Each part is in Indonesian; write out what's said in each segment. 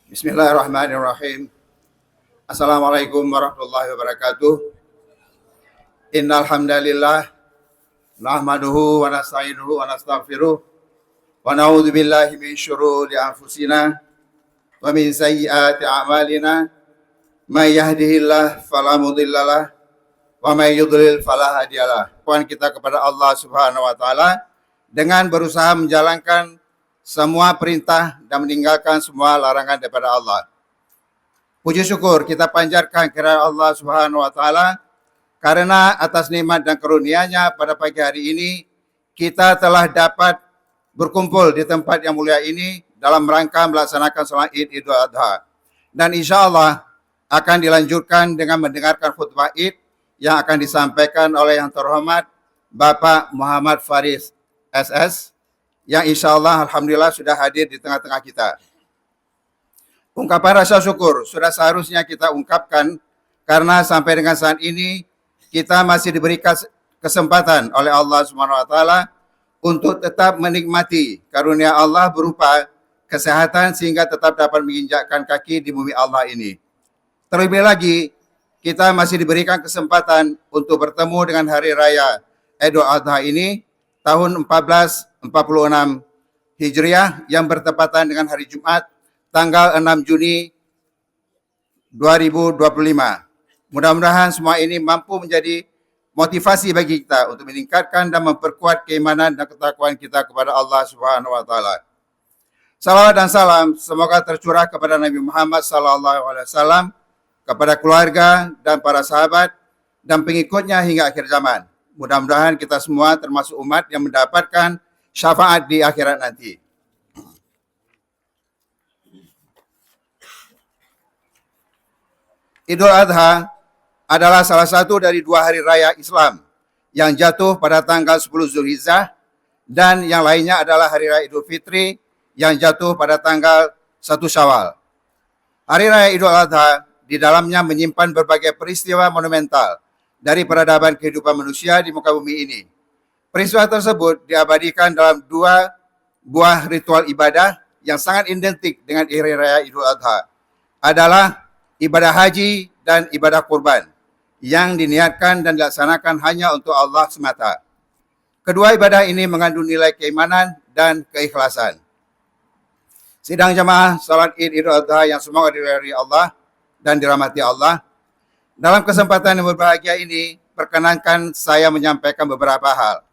Bismillahirrahmanirrahim. Assalamualaikum warahmatullahi wabarakatuh. Innal hamdalillah nahmaduhu wa nasta'inuhu wa nastaghfiruh wa na'udzu billahi min syururi anfusina wa min sayyiati a'malina. May yahdihillahu fala mudhillalah wa may yudlil fala hadiyalah. Puan kita kepada Allah Subhanahu wa taala dengan berusaha menjalankan semua perintah dan meninggalkan semua larangan daripada Allah. Puji syukur kita panjatkan kepada Allah Subhanahu wa taala karena atas nikmat dan karunia-Nya pada pagi hari ini kita telah dapat berkumpul di tempat yang mulia ini dalam rangka melaksanakan salat Id Idul Adha. Dan insya-Allah akan dilanjutkan dengan mendengarkan khutbah Id yang akan disampaikan oleh yang terhormat Bapak Muhammad Faris SS yang insya Allah alhamdulillah sudah hadir di tengah-tengah kita. Ungkapan rasa syukur sudah seharusnya kita ungkapkan karena sampai dengan saat ini kita masih diberikan kesempatan oleh Allah Subhanahu wa taala untuk tetap menikmati karunia Allah berupa kesehatan sehingga tetap dapat menginjakkan kaki di bumi Allah ini. Terlebih lagi kita masih diberikan kesempatan untuk bertemu dengan hari raya Idul Adha ini tahun 1446 Hijriah yang bertepatan dengan hari Jumat tanggal 6 Juni 2025. Mudah-mudahan semua ini mampu menjadi motivasi bagi kita untuk meningkatkan dan memperkuat keimanan dan ketakwaan kita kepada Allah Subhanahu wa taala. Salawat dan salam semoga tercurah kepada Nabi Muhammad sallallahu alaihi wasallam, kepada keluarga dan para sahabat dan pengikutnya hingga akhir zaman. Mudah-mudahan kita semua termasuk umat yang mendapatkan syafaat di akhirat nanti. Idul Adha adalah salah satu dari dua hari raya Islam yang jatuh pada tanggal 10 Zulhijjah dan yang lainnya adalah hari raya Idul Fitri yang jatuh pada tanggal 1 Syawal. Hari raya Idul Adha di dalamnya menyimpan berbagai peristiwa monumental dari peradaban kehidupan manusia di muka bumi ini. Peristiwa tersebut diabadikan dalam dua buah ritual ibadah yang sangat identik dengan hari raya Idul Adha. Adalah ibadah haji dan ibadah kurban yang diniatkan dan dilaksanakan hanya untuk Allah semata. Kedua ibadah ini mengandung nilai keimanan dan keikhlasan. Sidang jamaah salat Id Idul Adha yang semoga diridhai Allah dan dirahmati Allah. Dalam kesempatan yang berbahagia ini, perkenankan saya menyampaikan beberapa hal.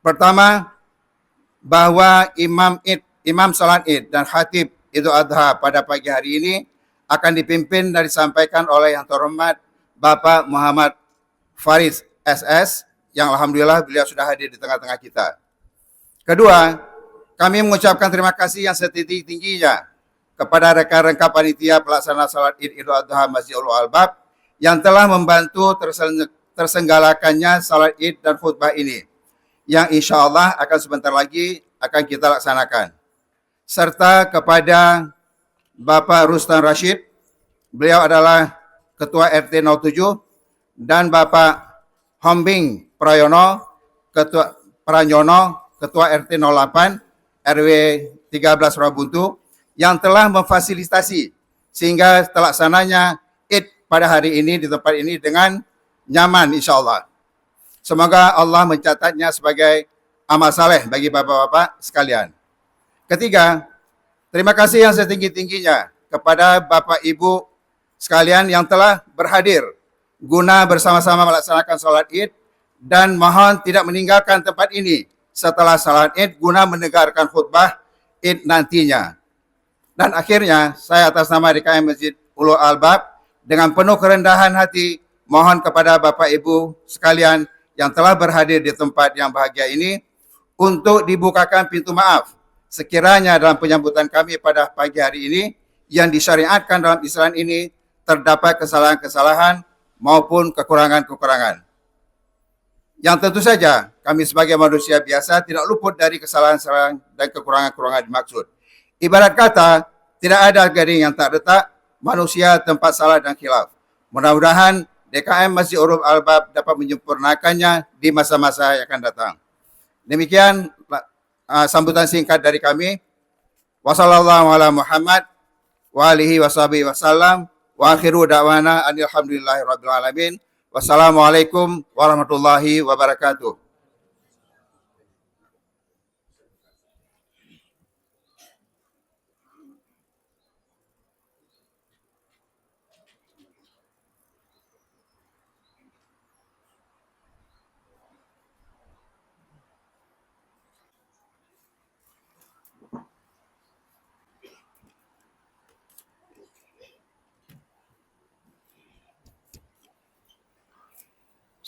Pertama, bahwa imam salat Id dan khatib Idul Adha pada pagi hari ini akan dipimpin dan disampaikan oleh yang terhormat Bapak Muhammad Faris SS yang alhamdulillah beliau sudah hadir di tengah-tengah kita. Kedua, kami mengucapkan terima kasih yang setinggi-tingginya kepada rekan-rekan panitia pelaksana salat Id Idul Adha Masjid Ulul Albab yang telah membantu tersenggalakannya salat Id dan khutbah ini, yang insya Allah akan sebentar lagi akan kita laksanakan. Serta kepada Bapak Rustan Rashid, beliau adalah Ketua RT 07, dan Bapak Hombing Prayono, Ketua RT 08, RW 13 Rawabuntu, yang telah memfasilitasi sehingga terlaksananya Id pada hari ini di tempat ini dengan nyaman insya Allah. Semoga Allah mencatatnya sebagai amal saleh bagi bapak-bapak sekalian. Ketiga, terima kasih yang setinggi-tingginya kepada Bapak Ibu sekalian yang telah berhadir guna bersama-sama melaksanakan salat Id dan mohon tidak meninggalkan tempat ini setelah salat Id guna mendengarkan khutbah Id nantinya. Dan akhirnya saya atas nama DKM Masjid Ulul Albab dengan penuh kerendahan hati mohon kepada Bapak Ibu sekalian yang telah berhadir di tempat yang bahagia ini untuk dibukakan pintu maaf sekiranya dalam penyambutan kami pada pagi hari ini yang disyariatkan dalam Islam ini terdapat kesalahan-kesalahan maupun kekurangan-kekurangan. Yang tentu saja kami sebagai manusia biasa tidak luput dari kesalahan-kesalahan dan kekurangan-kekurangan dimaksud. Ibarat kata, tidak ada gading yang tak retak, manusia tempat salah dan khilaf. Mudah-mudahan DKM Masjid Ulul Albab dapat menyempurnakannya di masa-masa yang akan datang. Demikian sambutan singkat dari kami. Wassallallahu ala Muhammad wa alihi washabihi wasallam. Wa akhiru da'wana alhamdulillahi rabbil alamin. Wassalamualaikum warahmatullahi wabarakatuh.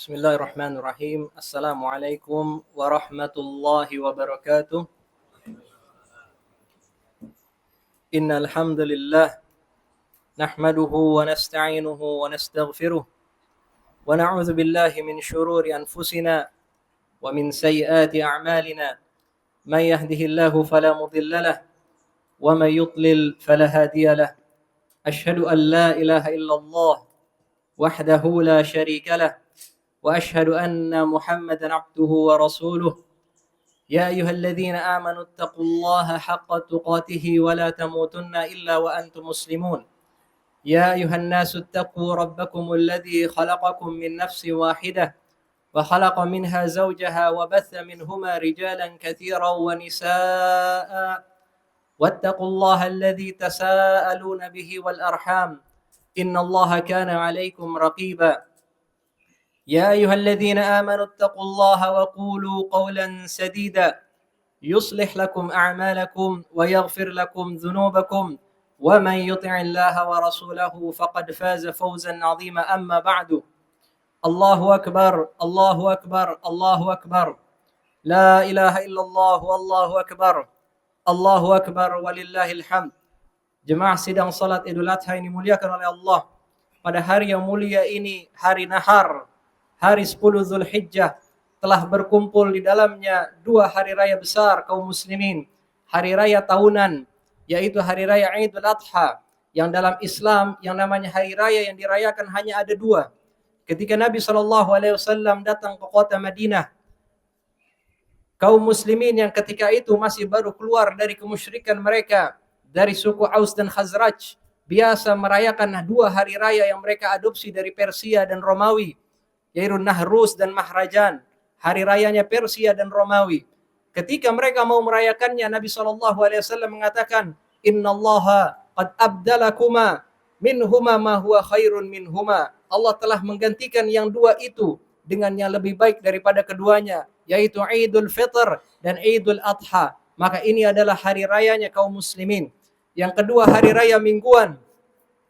Bismillahirrahmanirrahim. Assalamualaikum warahmatullahi wabarakatuh. Innal hamdalillah nahmaduhu wa nasta'inuhu wa nastaghfiruh wa na'udzu billahi min shururi anfusina wa min sayyiati a'malina. May yahdihillahu fala mudilla lahu wa may yudlil fala hadiya lahu. Asyhadu an la ilaha illallah wahdahu la syarika lahu وأشهد أن محمدا عبده ورسوله يا أيها الذين آمنوا اتقوا الله حق تقاته ولا تموتن إلا وأنتم مسلمون يا أيها الناس اتقوا ربكم الذي خلقكم من نفس واحدة وخلق منها زوجها وبث منهما رجالا كثيرا ونساء واتقوا الله الذي تساءلون به والأرحام إن الله كان عليكم رقيبا يا أيها الذين آمنوا اتقوا الله وقولوا قولا سديدا يصلح لكم أعمالكم ويغفر لكم ذنوبكم ومن يطع الله ورسوله فقد فاز فوزا عظيما أما بعد الله أكبر الله أكبر الله أكبر لا إله إلا الله والله أكبر الله أكبر ولله الحمد. Jemaah sidang salat Idul Adha ini dimuliakan oleh Allah. Pada hari yang mulia ini, hari Nahar, hari 10 Zulhijjah, telah berkumpul di dalamnya dua hari raya besar kaum muslimin. Hari raya tahunan, yaitu hari raya Idul Adha, yang dalam Islam yang namanya hari raya yang dirayakan hanya ada dua. Ketika Nabi SAW datang ke kota Madinah, kaum muslimin yang ketika itu masih baru keluar dari kemusyrikan mereka, dari suku Aus dan Khazraj, biasa merayakan dua hari raya yang mereka adopsi dari Persia dan Romawi, yaitu Nahruz dan Mahrajan, hari rayanya Persia dan Romawi. Ketika mereka mau merayakannya, Nabi SAW mengatakan, Innallaha qad abdalakuma minhuma ma huwa khairun minhuma. Allah telah menggantikan yang dua itu dengan yang lebih baik daripada keduanya, yaitu Idul Fitr dan Idul Adha. Maka ini adalah hari rayanya kaum muslimin. Yang kedua, hari raya mingguan,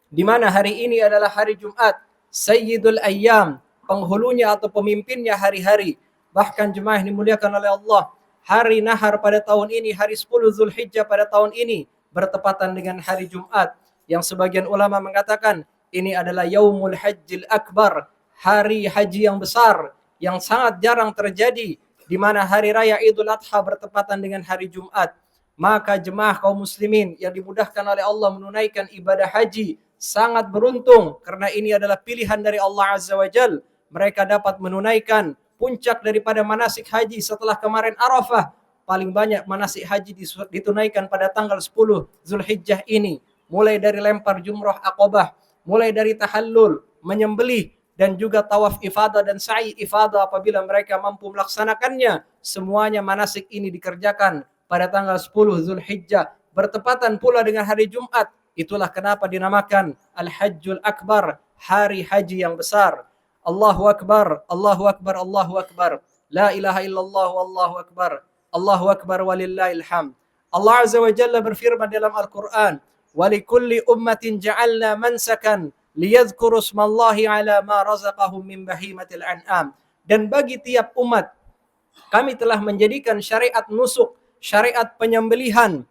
di mana hari ini adalah hari Jumat, Sayyidul Ayyam, penghulunya atau pemimpinnya hari-hari. Bahkan jemaah yang dimuliakan oleh Allah, hari Nahar pada tahun ini, hari 10 Zulhijjah pada tahun ini, bertepatan dengan hari Jumat, yang sebagian ulama mengatakan ini adalah Yaumul Hajjil Akbar, hari haji yang besar, yang sangat jarang terjadi, di mana hari raya Idul Adha bertepatan dengan hari Jumat. Maka jemaah kaum muslimin yang dimudahkan oleh Allah menunaikan ibadah haji sangat beruntung, karena ini adalah pilihan dari Allah Azza wa Jalla. Mereka dapat menunaikan puncak daripada manasik haji setelah kemarin Arafah. Paling banyak manasik haji ditunaikan pada tanggal 10 Zulhijjah ini. Mulai dari lempar jumrah Aqabah, mulai dari tahallul, menyembelih, dan juga tawaf ifadah dan sa'i ifadah apabila mereka mampu melaksanakannya. Semuanya manasik ini dikerjakan pada tanggal 10 Zulhijjah, bertepatan pula dengan hari Jumat. Itulah kenapa dinamakan Al-Hajjul Akbar, hari haji yang besar. Allahu Akbar, Allahu Akbar, Allahu Akbar. La ilaha illallah, Allahu Akbar. Allahu Akbar walillahil hamd. Allah Azza wa Jalla berfirman dalam Al-Quran, وَلِكُلِّ أُمَّةٍ جَعَلْنَا مَنْسَكًا لِيَذْكُرُوا اسْمَ اللَّهِ عَلَى مَا رَزَقَهُم مِّن بَهِيمَةِ الْأَنْعَامِ. Dan bagi tiap umat, kami telah menjadikan syariat nusuk, syariat penyembelihan,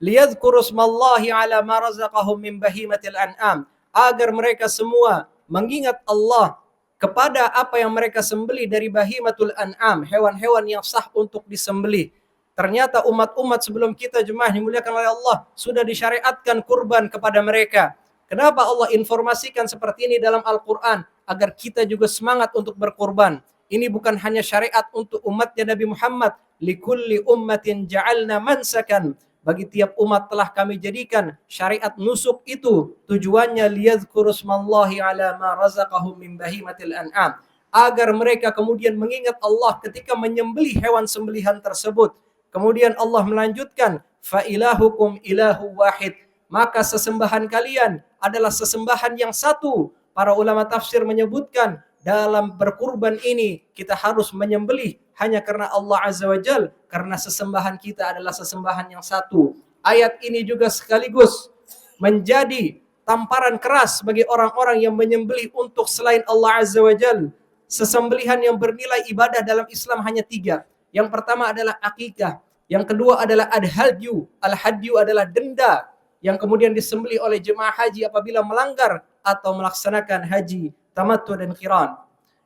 liyadhkuru ismallahi ala ma razaqahum min bahimatil an'am, agar mereka semua mengingat Allah kepada apa yang mereka sembelih dari bahimatul an'am, hewan-hewan yang sah untuk disembelih. Ternyata umat-umat sebelum kita, jemaah dimuliakan oleh Allah, sudah disyariatkan kurban kepada mereka. Kenapa Allah informasikan seperti ini dalam Al-Quran? Agar kita juga semangat untuk berkurban. Ini bukan hanya syariat untuk umatnya Nabi Muhammad. Likulli ummatin ja'alna mansakan. bagi tiap umat telah kami jadikan syariat nusuk itu tujuannya liyadhkuru smallahi ala ma razaqahum min bahimatil an'am, agar mereka kemudian mengingat Allah ketika menyembelih hewan sembelihan tersebut. Kemudian Allah melanjutkan, fa ilahukum ilahu wahid, maka sesembahan kalian adalah sesembahan yang satu. Para ulama tafsir menyebutkan dalam berkurban ini kita harus menyembelih hanya karena Allah Azza wa Jal, karena sesembahan kita adalah sesembahan yang satu. Ayat ini juga sekaligus menjadi tamparan keras bagi orang-orang yang menyembelih untuk selain Allah Azza wa Jal. Sesembelihan yang bernilai ibadah dalam Islam hanya 3. Yang pertama adalah akikah, yang kedua adalah al-hadyu. Al-hadyu adalah denda yang kemudian disembelih oleh jemaah haji apabila melanggar atau melaksanakan haji tamattu dan qiran.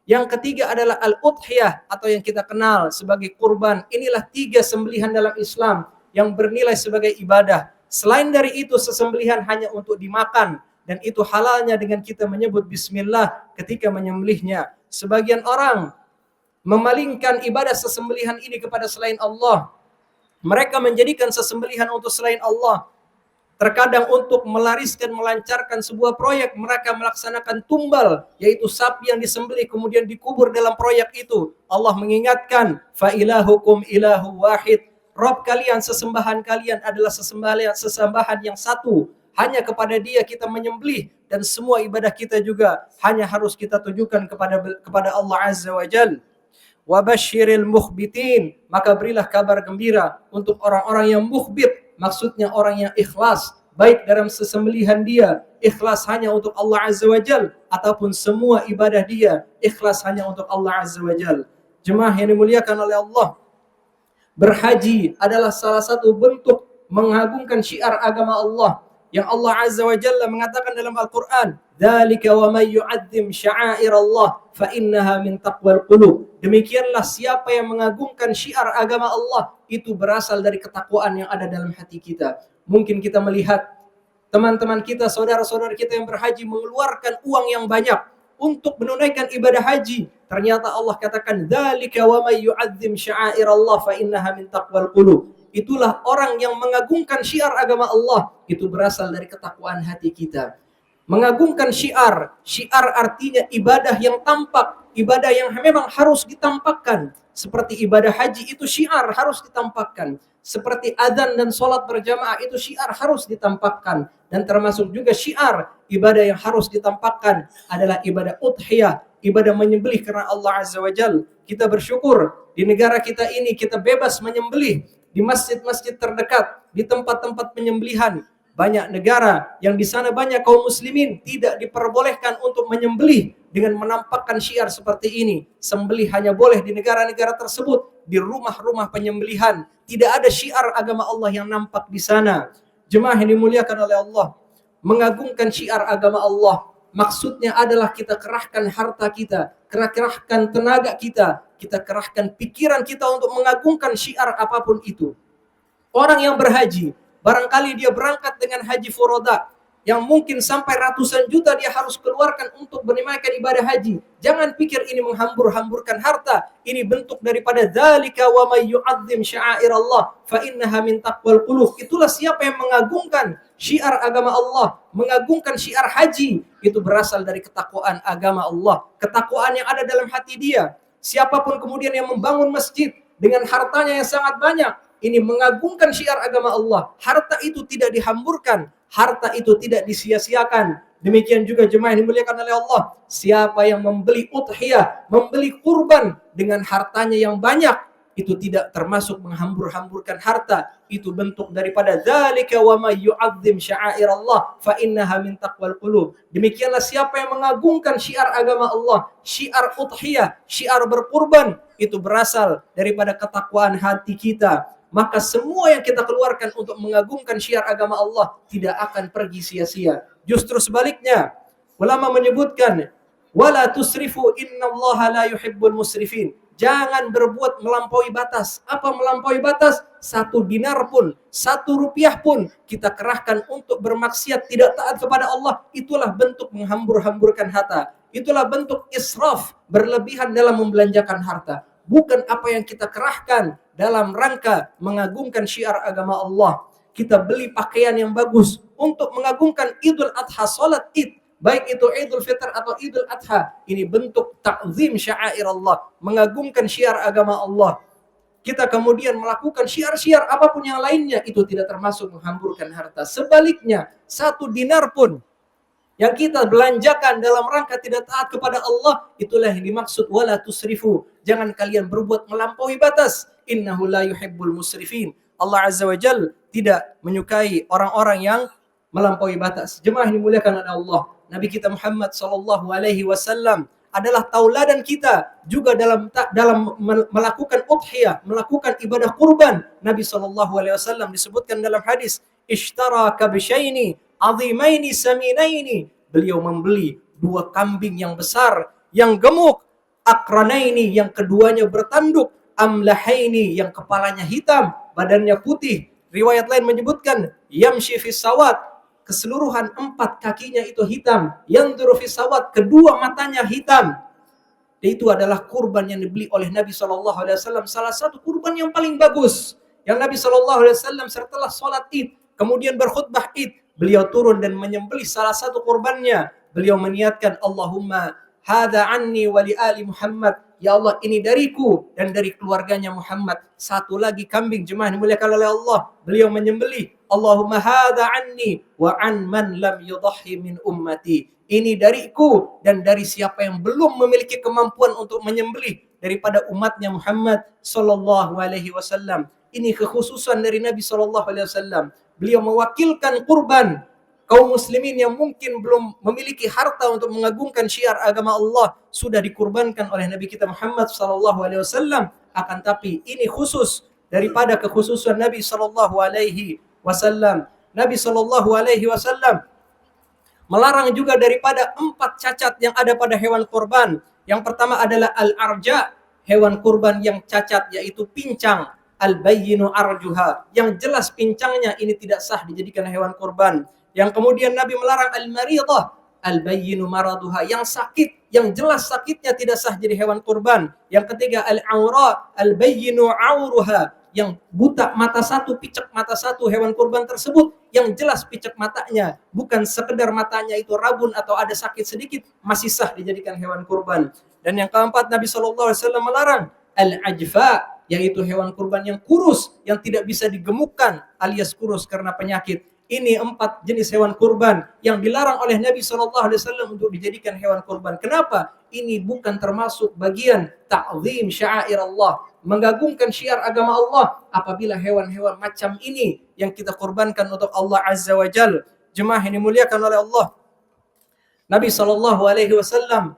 Yang ketiga adalah al-udhiyah atau yang kita kenal sebagai kurban. Inilah 3 sembelihan dalam Islam yang bernilai sebagai ibadah. Selain dari itu sesembelihan hanya untuk dimakan, dan itu halalnya dengan kita menyebut bismillah ketika menyembelihnya. Sebagian orang memalingkan ibadah sesembelihan ini kepada selain Allah. Mereka menjadikan sesembelihan untuk selain Allah. Terkadang untuk melariskan, melancarkan sebuah proyek, mereka melaksanakan tumbal, yaitu sapi yang disembelih kemudian dikubur dalam proyek itu. Allah mengingatkan, fa ilahukum ilahu wahid, Rob kalian, sesembahan kalian adalah sesembahan yang satu. Hanya kepada Dia kita menyembelih, dan semua ibadah kita juga hanya harus kita tujukan kepada Allah Azza wa Jal. Wabashiril mukhbitin, maka berilah kabar gembira untuk orang-orang yang mukhbit, maksudnya orang yang ikhlas, baik dalam sesembelihan dia, ikhlas hanya untuk Allah Azza wa Jal, ataupun semua ibadah dia, ikhlas hanya untuk Allah Azza wa Jal. Jemaah yang dimuliakan oleh Allah, berhaji adalah salah satu bentuk mengagungkan syiar agama Allah, yang Allah Azza wa Jalla mengatakan dalam Al-Quran, dzalika wa may yu'azzim sya'airallah fa innaha min taqwal qulub. Demikianlah siapa yang mengagungkan syiar agama Allah, itu berasal dari ketakwaan yang ada dalam hati kita. Mungkin kita melihat teman-teman kita, saudara-saudara kita yang berhaji mengeluarkan uang yang banyak untuk menunaikan ibadah haji. Ternyata Allah katakan, dzalika wa may yu'azzim sya'airallah fa innaha min taqwal qulub. Itulah orang yang mengagungkan syiar agama Allah, itu berasal dari ketakwaan hati kita. Mengagungkan syiar, syiar artinya ibadah yang tampak, ibadah yang memang harus ditampakkan. Seperti ibadah haji itu syiar harus ditampakkan. Seperti adzan dan sholat berjamaah itu syiar harus ditampakkan. Dan termasuk juga syiar ibadah yang harus ditampakkan adalah ibadah udhiyah, ibadah menyembelih karena Allah Azza wa Jal. Kita bersyukur di negara kita ini kita bebas menyembelih di masjid-masjid terdekat, di tempat-tempat penyembelihan. Banyak negara yang di sana banyak kaum muslimin tidak diperbolehkan untuk menyembelih dengan menampakkan syiar seperti ini. Sembelih hanya boleh di negara-negara tersebut, di rumah-rumah penyembelihan. Tidak ada syiar agama Allah yang nampak di sana. Jemaah yang dimuliakan oleh Allah, mengagungkan syiar agama Allah maksudnya adalah kita kerahkan harta kita, kerahkan tenaga kita kerahkan pikiran kita untuk mengagungkan syiar apapun itu. Orang yang berhaji, barangkali dia berangkat dengan haji furoda, yang mungkin sampai ratusan juta dia harus keluarkan untuk menunaikan ibadah haji. Jangan pikir ini menghambur-hamburkan harta. Ini bentuk daripada dzalika wa may yu'azzim sya'airallah fa innaha min taqwal qulub. Itulah siapa yang mengagungkan syiar agama Allah, mengagungkan syiar haji, itu berasal dari ketakwaan agama Allah, ketakwaan yang ada dalam hati dia. Siapapun kemudian yang membangun masjid dengan hartanya yang sangat banyak, ini mengagungkan syiar agama Allah. Harta itu tidak dihamburkan, harta itu tidak disia-siakan. Demikian juga jemaah yang dimuliakan oleh Allah, siapa yang membeli udhiyah, membeli kurban dengan hartanya yang banyak, itu tidak termasuk menghambur-hamburkan harta. Itu bentuk daripada dzalika wa may yu'azzim sya'airallah fa innaha min taqwal qulub. Demikianlah siapa yang mengagungkan syiar agama Allah, syiar udhiyah, syiar berkurban, itu berasal daripada ketakwaan hati kita. Maka semua yang kita keluarkan untuk mengagungkan syiar agama Allah tidak akan pergi sia-sia. Justru sebaliknya, ulama menyebutkan, wala tusrifu innallaha la yuhibbul musrifin. Jangan berbuat melampaui batas. Apa melampaui batas? 1 dinar pun, 1 rupiah pun kita kerahkan untuk bermaksiat, tidak taat kepada Allah. Itulah bentuk menghambur-hamburkan harta. Itulah bentuk israf, berlebihan dalam membelanjakan harta. Bukan apa yang kita kerahkan dalam rangka mengagungkan syiar agama Allah. kita beli pakaian yang bagus untuk mengagungkan Idul Adha, salat Id, baik itu Idul Fitr atau Idul Adha. Ini bentuk ta'zim syair Allah, mengagungkan syiar agama Allah. Kita kemudian melakukan syiar-syiar apapun yang lainnya, itu tidak termasuk menghamburkan harta. Sebaliknya, 1 dinar pun yang kita belanjakan dalam rangka tidak taat kepada Allah, itulah yang dimaksud wala tusrifu. Jangan kalian berbuat melampaui batas. Innahu la yuhibbul musrifin. Allah Azza wa Jal tidak menyukai orang-orang yang melampaui batas. Jemaah yang dimuliakan oleh Allah, Nabi kita Muhammad sallallahu alaihi wasallam adalah tauladan kita juga dalam melakukan udhiyah, melakukan ibadah kurban. Nabi sallallahu alaihi wasallam disebutkan dalam hadis, ishtara kabshaini azimaini saminaini. Beliau membeli 2 kambing yang besar, yang gemuk, akranaini yang keduanya bertanduk, amlahaini yang kepalanya hitam, badannya putih. Riwayat lain menyebutkan yamshi fis sawat, keseluruhan 4 kakinya itu hitam, yanzuru fis sawat, kedua matanya hitam. Dan itu adalah kurban yang dibeli oleh Nabi SAW. Salah satu kurban yang paling bagus yang Nabi SAW setelah sholat Id, kemudian berkhutbah Id, beliau turun dan menyembelih salah satu kurbannya. Beliau meniatkan, Allahumma hadza anni wa li ali Muhammad. Ya Allah, ini dariku dan dari keluarganya Muhammad. Satu lagi kambing, jemaah dimuliakan oleh Allah, beliau menyembelih, Allahumma hadza anni wa an man lam yudhhi min ummati. Ini dariku dan dari siapa yang belum memiliki kemampuan untuk menyembelih daripada umatnya Muhammad sallallahu alaihi wasallam. Ini kekhususan dari Nabi sallallahu alaihi wasallam. Beliau mewakilkan kurban kaum muslimin yang mungkin belum memiliki harta untuk mengagungkan syiar agama Allah, sudah dikurbankan oleh Nabi kita Muhammad sallallahu alaihi wasallam. Akan tapi ini khusus daripada kekhususan Nabi sallallahu alaihi wasallam. Nabi sallallahu alaihi wasallam melarang juga daripada 4 cacat yang ada pada hewan kurban. Yang pertama adalah al-arja, hewan kurban yang cacat, yaitu pincang. Al-bayyinu arjuha, yang jelas pincangnya ini tidak sah dijadikan hewan kurban. Yang kemudian Nabi melarang al-maridah, al-bayyinu maraduha, yang sakit, yang jelas sakitnya tidak sah jadi hewan kurban. Yang ketiga al-aura, al-bayyinu auruha, yang buta mata satu, picek mata satu hewan kurban tersebut, yang jelas picek matanya, bukan sekedar matanya itu rabun atau ada sakit sedikit, masih sah dijadikan hewan kurban. Dan yang keempat, Nabi SAW melarang al-ajfa, yaitu hewan kurban yang kurus, yang tidak bisa digemukkan alias kurus karena penyakit. Ini 4 jenis hewan kurban yang dilarang oleh Nabi SAW untuk dijadikan hewan kurban. Kenapa? Ini bukan termasuk bagian ta'zim syair Allah, mengagungkan syiar agama Allah. Apabila hewan-hewan macam ini yang kita kurbankan untuk Allah Azza wa Jal, jemaah yang dimuliakan oleh Allah, Nabi SAW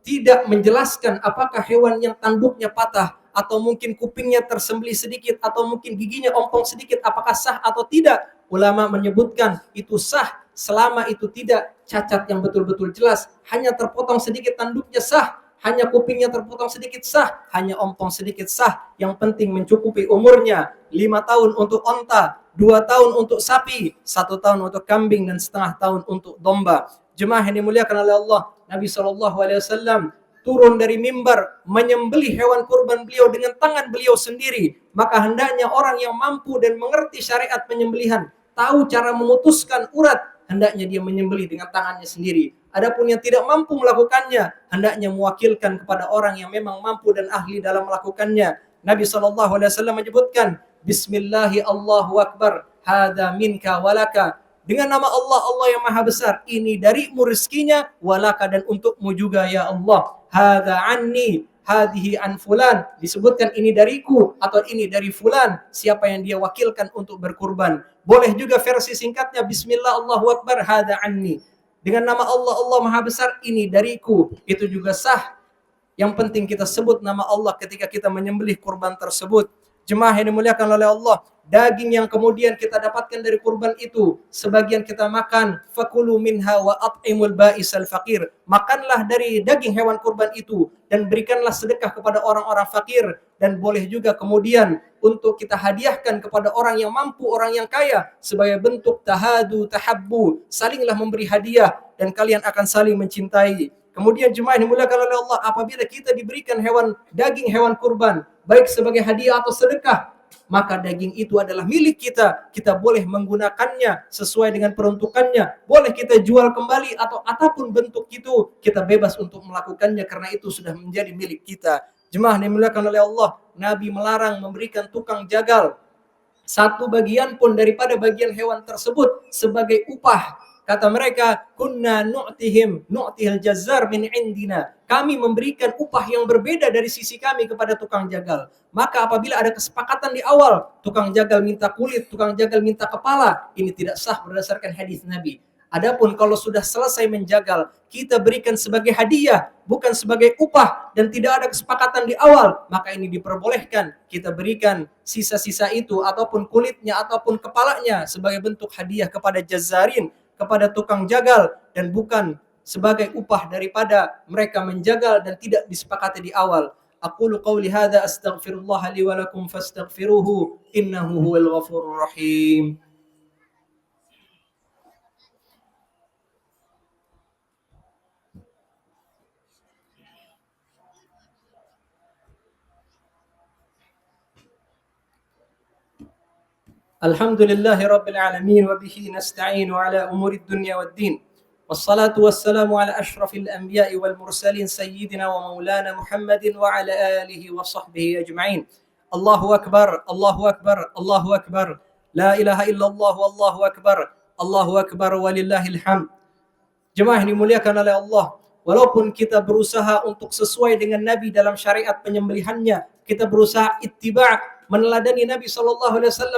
tidak menjelaskan apakah hewan yang tanduknya patah atau mungkin kupingnya tersembelih sedikit atau mungkin giginya ompong sedikit, apakah sah atau tidak. Ulama menyebutkan itu sah selama itu tidak cacat yang betul-betul jelas, hanya terpotong sedikit tanduknya sah, hanya kupingnya terpotong sedikit sah, hanya ompong sedikit sah. Yang penting mencukupi umurnya 5 tahun untuk onta, 2 tahun untuk sapi, 1 tahun untuk kambing, dan setengah tahun untuk domba. Jemaah yang dimuliakan oleh Allah, Nabi SAW turun dari mimbar menyembelih hewan kurban beliau dengan tangan beliau sendiri. Maka hendaknya orang yang mampu dan mengerti syariat penyembelihan, tahu cara memutuskan urat, hendaknya dia menyembelih dengan tangannya sendiri. Adapun yang tidak mampu melakukannya, hendaknya mewakilkan kepada orang yang memang mampu dan ahli dalam melakukannya. Nabi SAW menyebutkan, Bismillahi Allahu Akbar, hadza minka walaka. Dengan nama Allah, Allah yang maha besar, ini darimu rezekinya, walaka, dan untukmu juga ya Allah. Hadza anni, hadhihi an fulan, disebutkan ini dariku atau ini dari fulan, siapa yang dia wakilkan untuk berkurban. Boleh juga versi singkatnya, Bismillah Allahu Akbar, hadza anni. Dengan nama Allah, Allah maha besar, ini dariku, itu juga sah. Yang penting kita sebut nama Allah ketika kita menyembelih kurban tersebut. Jemaah yang dimuliakan oleh Allah, daging yang kemudian kita dapatkan dari kurban itu, sebagian kita makan, fakulu minha wa at'imul ba'isal faqir. Makanlah dari daging hewan kurban itu dan berikanlah sedekah kepada orang-orang fakir. Dan boleh juga kemudian untuk kita hadiahkan kepada orang yang mampu, orang yang kaya, sebagai bentuk tahadu, tahabbu, salinglah memberi hadiah dan kalian akan saling mencintai. Kemudian jemaah yang dimuliakan oleh Allah, apabila kita diberikan daging hewan kurban, baik sebagai hadiah atau sedekah, maka daging itu adalah milik kita. Kita boleh menggunakannya sesuai dengan peruntukannya. Boleh kita jual kembali atau apapun bentuk itu, kita bebas untuk melakukannya karena itu sudah menjadi milik kita. Jemaah dimuliakan oleh Allah, Nabi melarang memberikan tukang jagal satu bagian pun daripada bagian hewan tersebut sebagai upah. Kata mereka, kunna nu'tihil jazzar min indina. Kami memberikan upah yang berbeda dari sisi kami kepada tukang jagal. Maka apabila ada kesepakatan di awal, tukang jagal minta kulit, tukang jagal minta kepala, ini tidak sah berdasarkan hadis Nabi. Adapun kalau sudah selesai menjagal, kita berikan sebagai hadiah, bukan sebagai upah, dan tidak ada kesepakatan di awal, maka ini diperbolehkan. Kita berikan sisa-sisa itu, ataupun kulitnya, ataupun kepalanya, sebagai bentuk hadiah kepada jazzarin, kepada tukang jagal, dan bukan sebagai upah daripada mereka menjagal dan tidak disepakati di awal. Aqulu qawli hadza astaghfirullah li wa lakum fastaghfiruhu innahu huwal ghafurur rahim. Alhamdulillahi Rabbil Alamin wa bihi nasta'inu ala umuri dunya wad din. Wassalatu wassalamu ala ashrafil anbiya'i wal mursalin sayyidina wa maulana Muhammadin wa ala alihi wa sahbihi ajma'in. Allahu akbar, Allahu akbar, Allahu akbar. La ilaha illallah wallahu akbar. Allahu akbar walillahil hamd. Jemaah yang dimuliakan oleh Allah, walaupun kita berusaha untuk sesuai dengan Nabi dalam syariat penyembelihannya, kita berusaha ittiba', meneladani Nabi SAW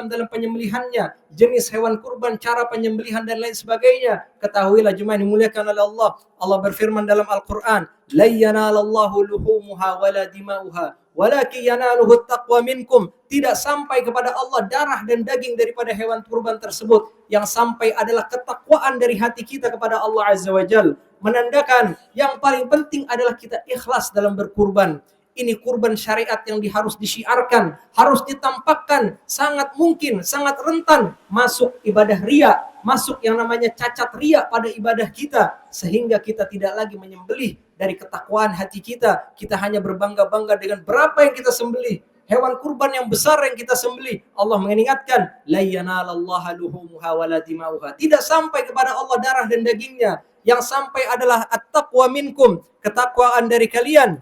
dalam penyembelihannya, jenis hewan kurban, cara penyembelihan dan lain sebagainya. Ketahuilah jemaah yang dimuliakan oleh Allah, Allah berfirman dalam Al-Quran, la yanalallahu luhumuha wala dima'uha walakin yanaluhu taqwa minkum. Tidak sampai kepada Allah darah dan daging daripada hewan kurban tersebut, yang sampai adalah ketakwaan dari hati kita kepada Allah Azza wa Jal. Menandakan yang paling penting adalah kita ikhlas dalam berkurban. Ini kurban syariat yang harus disiarkan, harus ditampakkan. Sangat mungkin, sangat rentan masuk ibadah riya, masuk yang namanya cacat riya pada ibadah kita, sehingga kita tidak lagi menyembelih dari ketakwaan hati kita. Kita hanya berbangga-bangga dengan berapa yang kita sembelih, hewan kurban yang besar yang kita sembelih. Allah mengingatkan, la yanalallaha luhumuha wala dima'uha. Tidak sampai kepada Allah darah dan dagingnya, yang sampai adalah at-taqwa minkum, ketakwaan dari kalian.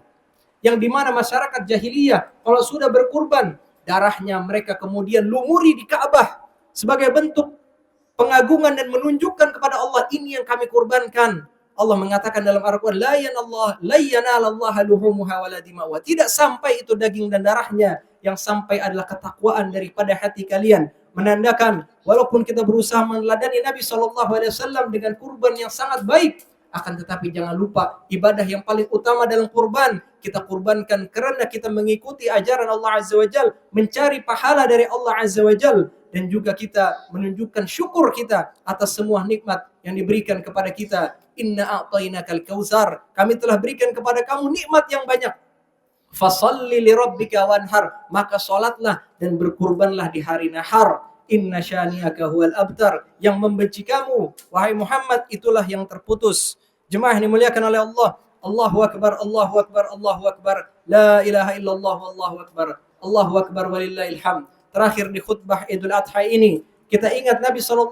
Yang dimana masyarakat jahiliyah kalau sudah berkurban, darahnya mereka kemudian lumuri di Ka'bah sebagai bentuk pengagungan dan menunjukkan kepada Allah, ini yang kami kurbankan. Allah mengatakan dalam Al-Quran, la yanalallaha luhumuha wala dima'uha. Tidak sampai itu daging dan darahnya, yang sampai adalah ketakwaan daripada hati kalian. Menandakan walaupun kita berusaha meneladani Nabi SAW dengan kurban yang sangat baik, akan tetapi jangan lupa ibadah yang paling utama dalam kurban kita kurbankan karena kita mengikuti ajaran Allah Azza wa Jal, mencari pahala dari Allah Azza wa Jal, dan juga kita menunjukkan syukur kita atas semua nikmat yang diberikan kepada kita. Inna a'tainakal kautsar, kami telah berikan kepada kamu nikmat yang banyak. Fasalli li rabbika wanhar, maka salatlah dan berkurbanlah di hari nahar. Inna syani'aka huwal abtar, yang membenci kamu wahai Muhammad itulah yang terputus. Jemaah yang dimuliakan oleh Allah, Allahu akbar, Allahu akbar, Allahu akbar, la ilaha illallah wallahu akbar, Allahu akbar walillahil hamd. Terakhir di khutbah Idul Adha ini, kita ingat Nabi SAW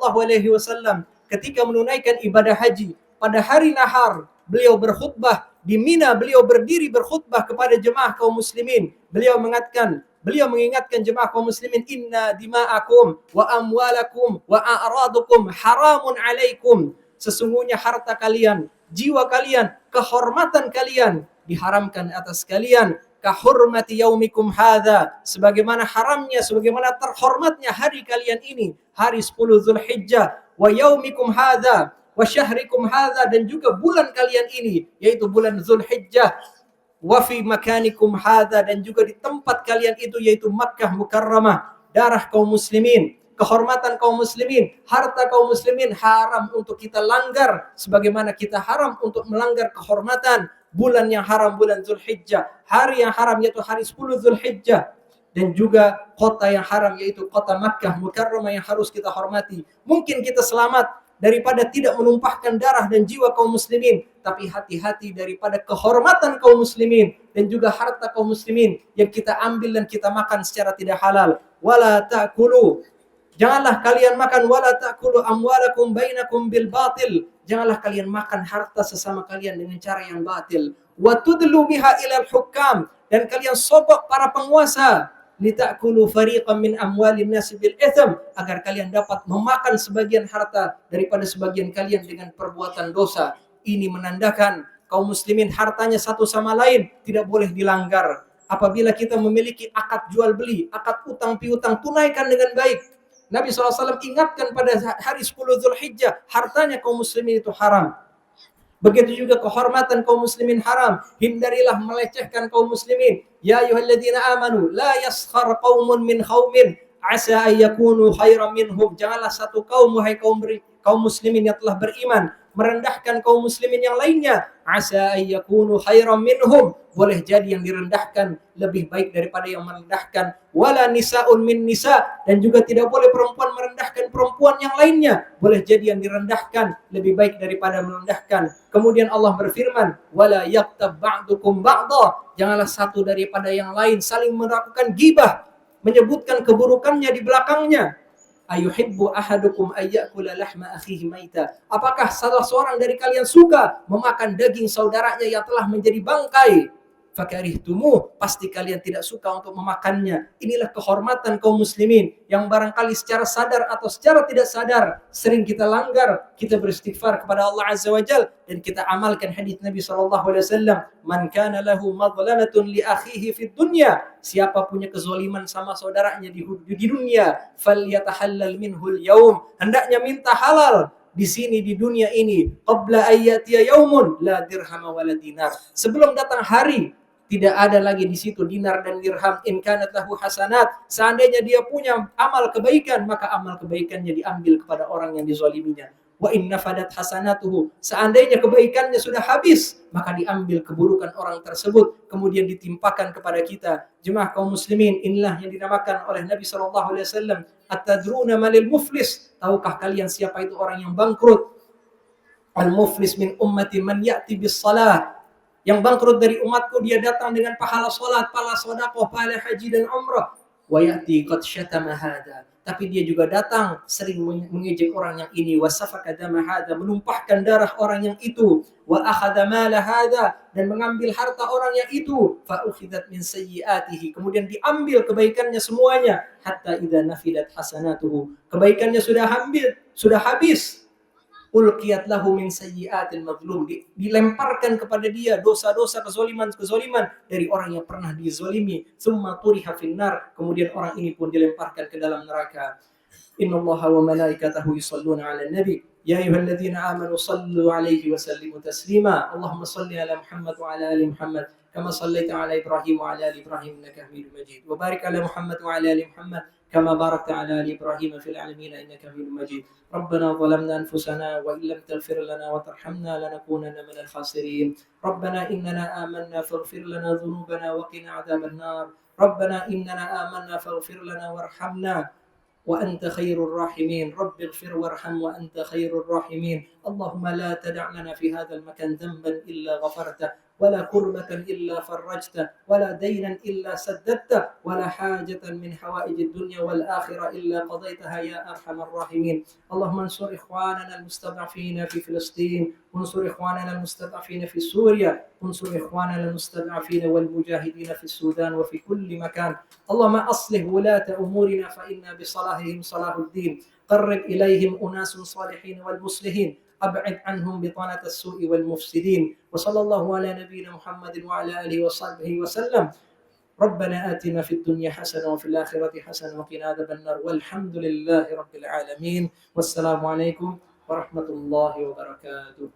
ketika menunaikan ibadah haji pada hari nahar, beliau berkhutbah di Mina, beliau berdiri berkhutbah kepada jemaah kaum muslimin. Beliau mengingatkan jemaah kaum muslimin, inna dima'akum wa amwalakum wa a'radukum haramun alaikum. Sesungguhnya harta kalian, jiwa kalian, kehormatan kalian diharamkan atas kalian. Kahurmati yaumikum hadza, sebagaimana haramnya, sebagaimana terhormatnya hari kalian ini, hari 10 Zulhijjah, wa yaumikum hadza wa syahrikum hadza, dan juga bulan kalian ini yaitu bulan Zulhijjah, wa fi makanikum hadza, dan juga di tempat kalian itu yaitu Makkah Mukarramah. Darah kaum muslimin, kehormatan kaum muslimin, harta kaum muslimin haram untuk kita langgar sebagaimana kita haram untuk melanggar kehormatan bulan yang haram, bulan Zulhijjah, hari yang haram yaitu hari 10 Zulhijjah, dan juga kota yang haram yaitu kota Makkah Mukarramah yang harus kita hormati. Mungkin kita selamat daripada tidak menumpahkan darah dan jiwa kaum muslimin, tapi hati-hati daripada kehormatan kaum muslimin dan juga harta kaum muslimin yang kita ambil dan kita makan secara tidak halal. wala ta'kulu. Janganlah kalian makan wala ta'kulu amwalakum bainakum bil batil. Janganlah kalian makan harta sesama kalian dengan cara yang batil. Wa tudlu biha ilal hukam, dan kalian sogok para penguasa. Litakulu fariqan min amwalin nasi bil itham, agar kalian dapat memakan sebagian harta daripada sebagian kalian dengan perbuatan dosa. Ini menandakan kaum muslimin hartanya satu sama lain tidak boleh dilanggar. Apabila kita memiliki akad jual beli, akad utang piutang, tunaikan dengan baik. Nabi SAW ingatkan pada hari 10 Zulhijjah, hartanya kaum muslimin itu haram. Begitu juga kehormatan kaum muslimin haram. Hindarilah melecehkan kaum muslimin. Ya ayyuhalladzina amanu la yaskhar qaumun min qaumin asa ay yakunu khairan minhum. Janganlah satu kaum, wahai kaum muslimin yang telah beriman, merendahkan kaum muslimin yang lainnya. Asa ay yakunu khairan minhum. Boleh jadi yang direndahkan lebih baik daripada yang merendahkan. Wala nisaun min nisa, dan juga tidak boleh perempuan merendahkan perempuan yang lainnya. Boleh jadi yang direndahkan lebih baik daripada merendahkan. Kemudian Allah berfirman, wala yaktab ba'dukum ba'da. Janganlah satu daripada yang lain saling melakukan gibah, menyebutkan keburukannya di belakangnya. Ayuhibbu ahadukum ayyakula lahma akhihi maita. Apakah salah seorang dari kalian suka memakan daging saudaranya yang telah menjadi bangkai? Fakarihtumuh, pasti kalian tidak suka untuk memakannya. Inilah kehormatan kaum muslimin yang barangkali secara sadar atau secara tidak sadar sering kita langgar. Kita beristighfar kepada Allah Azza wa Jal, dan kita amalkan hadis Nabi SAW. Man kana lahu madlamatun li akhihi fid dunya, siapa punya kezaliman sama saudaranya di dunia, falyatahallal minhul yaum, hendaknya minta halal di sini di dunia ini, qabla ayyatiya yaumun la dirham wala dinar, sebelum datang hari tidak ada lagi di situ dinar dan dirham. In kanat lahu hasanat, seandainya dia punya amal kebaikan, maka amal kebaikannya diambil kepada orang yang dizaliminya. Wa in nafadat hasanatuhu, seandainya kebaikannya sudah habis, maka diambil keburukan orang tersebut kemudian ditimpakan kepada kita. Jemaah kaum muslimin, inilah yang dinamakan oleh Nabi SAW at-tadruna malil muflis. Tahukah kalian siapa itu orang yang bangkrut? Al-muflis min ummati man ya'ti bis salah. Yang bangkrut dari umatku, dia datang dengan pahala salat, pahala sedekah, pahala haji dan umrah. Wa ya'ti qad syatama hada, tapi dia juga datang sering mengejek orang yang ini. Wa safaka dama hada, menumpahkan darah orang yang itu. Wa akhadha mala hada, dan mengambil harta orang yang itu. Fa ukhidat min sayyiatihi, kemudian diambil kebaikannya semuanya. Hatta idza nafidat hasanatuhu, kebaikannya sudah habis. Ulqiyat lahu min sayyiatil mazlum, dilemparkan kepada dia dosa-dosa kezaliman dari orang yang pernah dizalimi. Tsumma turiha finnar, kemudian orang ini pun dilemparkan ke dalam neraka. Innallaha wa malaikatahu yusholluna 'alan nabi ya ayyuhalladzina amanu shallu 'alaihi wa sallimu taslima. Allahumma shalli 'ala Muhammad wa 'ala ali Muhammad kama shallaita 'ala Ibrahim wa 'ala ali Ibrahim innaka Hamidum Majid. Wa barik 'ala Muhammad wa 'ala ali Muhammad كما باركت على آل إبراهيم في العالمين إنك حميد مجيد. ربنا ظلمنا أنفسنا وإن لم تغفر لنا وترحمنا لنكونن من الخاسرين. ربنا إننا آمنا فاغفر لنا ذنوبنا وقنا عذاب النار. ربنا إننا آمنا فاغفر لنا وارحمنا وأنت خير الراحمين. رب اغفر وارحم وأنت خير الراحمين. اللهم لا تدع لنا في هذا المكان ذنبا إلا غفرته ولا كربة إلا فرجته ولا دينا إلا سددته ولا حاجة من حوائج الدنيا والآخرة إلا قضيتها يا أرحم الراحمين. اللهم انصر إخواننا المستضعفين في فلسطين، وانصر إخواننا المستضعفين في سوريا، وانصر إخواننا المستضعفين والمجاهدين في السودان وفي كل مكان. اللهم أصلح ولاة أمورنا فإنا بصلاحهم صلاح الدين. قرب إليهم أناس صالحين والمصلحين، أبعد عنهم بطانة السوء والمفسدين. وصلى الله على نبينا محمد وعلى آله وصحبه وسلم. ربنا آتنا في الدنيا حسنة وفي الآخرة حسنة وقنا عذاب النار والحمد لله رب العالمين. والسلام عليكم ورحمة الله وبركاته.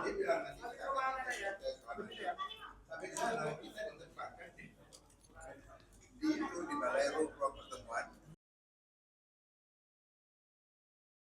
Dia bilang nanti tapi di sana kita ditempatkan di itu di balai